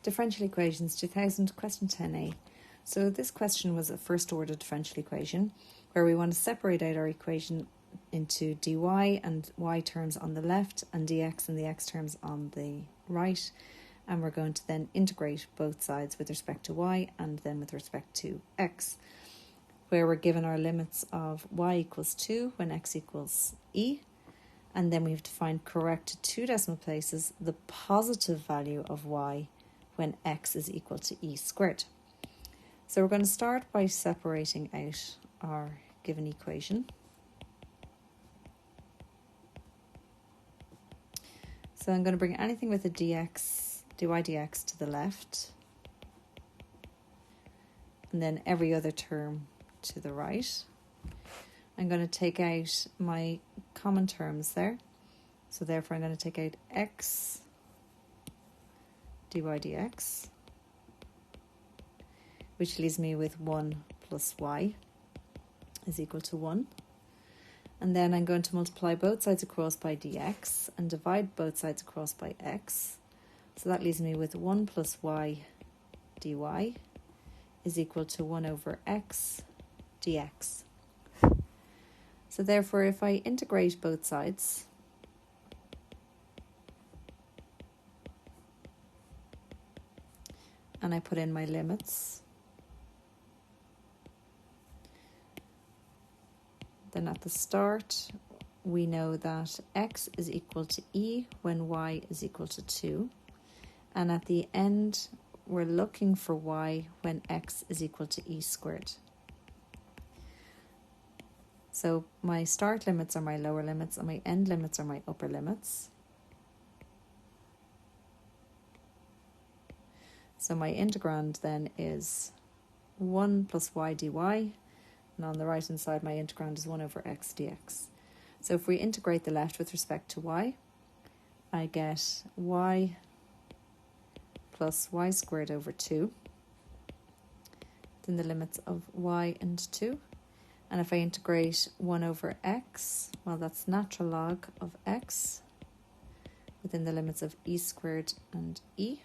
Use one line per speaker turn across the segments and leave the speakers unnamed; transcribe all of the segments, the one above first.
Differential equations 2000, question 10a. So this question was a first order differential equation where we want to separate out our equation into dy and y terms on the left and dx and the x terms on the right, and we're going to then integrate both sides with respect to y and then with respect to x, where we're given our limits of y equals 2 when x equals e, and then we have to find correct to 2 decimal places the positive value of y when x is equal to e squared. So we're going to start by separating out our given equation. So I'm going to bring anything with a dy dx to the left, and then every other term to the right. I'm going to take out my common terms there. So therefore I'm going to take out x dy dx, which leaves me with 1 plus y is equal to 1. And then I'm going to multiply both sides across by dx and divide both sides across by x. So that leaves me with 1 plus y dy is equal to 1 over x dx. So therefore, if I integrate both sides, and I put in my limits, then at the start we know that x is equal to e when y is equal to 2, and at the end we're looking for y when x is equal to e squared. So my start limits are my lower limits and my end limits are my upper limits. So my integrand then is 1 plus y dy, and on the right hand side my integrand is 1 over x dx. So if we integrate the left with respect to y, I get y plus y squared over 2, then the limits of y and 2. And if I integrate 1 over x, well, that's natural log of x within the limits of e squared and e.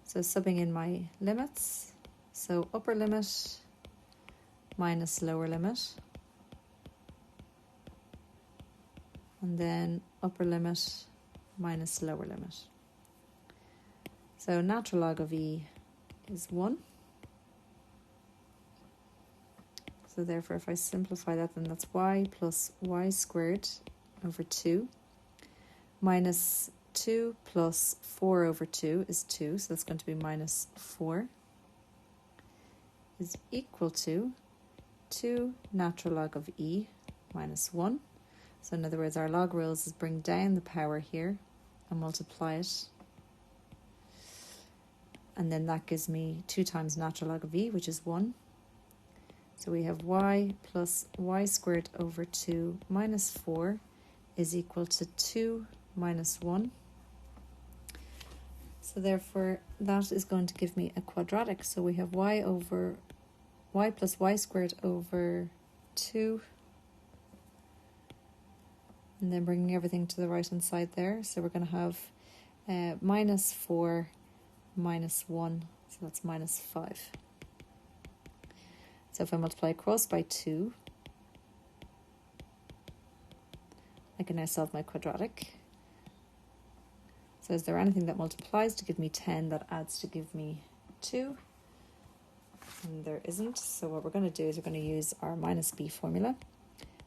So subbing in my limits, so upper limit minus lower limit, and then upper limit minus lower limit. So natural log of e is 1. So therefore, if I simplify that, then that's y plus y squared over 2 minus 2 plus 4 over 2 is 2, so that's going to be minus 4, is equal to 2 natural log of e minus 1. So in other words, our log rules is bring down the power here and multiply it. And then that gives me 2 times natural log of e, which is 1. So we have y plus y squared over 2 minus 4 is equal to 2 minus 1. So therefore, that is going to give me a quadratic. So we have y plus y squared over 2. And then bringing everything to the right-hand side there. So we're going to have minus 4 minus 1. So that's minus 5. So if I multiply across by 2, I can now solve my quadratic. So is there anything that multiplies to give me 10 that adds to give me 2? And there isn't. So what we're going to do is we're going to use our minus b formula.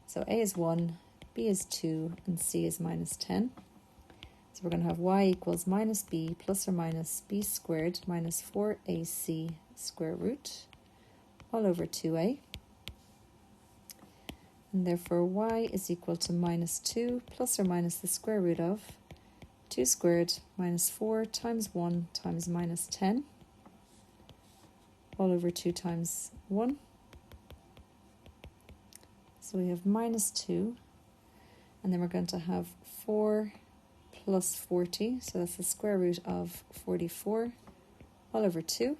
So a is 1, b is 2, and c is minus 10. So we're going to have y equals minus b plus or minus b squared minus 4ac square root all over 2a. And therefore y is equal to minus 2 plus or minus the square root of 2 squared minus 4 times 1 times minus 10 all over 2 times 1. So we have minus 2, and then we're going to have 4 plus 40, so that's the square root of 44 all over 2.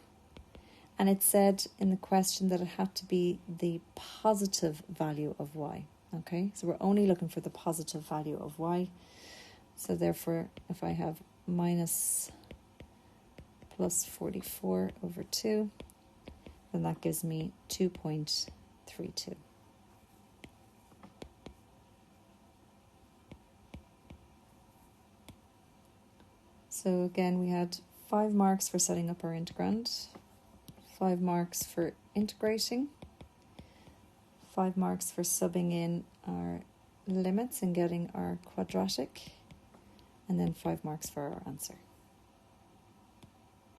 And it said in the question that it had to be the positive value of y. Okay, so we're only looking for the positive value of y. So therefore, if I have minus plus 44 over 2, then that gives me 2.32. So again, we had 5 marks for setting up our integrand, 5 marks for integrating, 5 marks for subbing in our limits and getting our quadratic, and then 5 marks for our answer.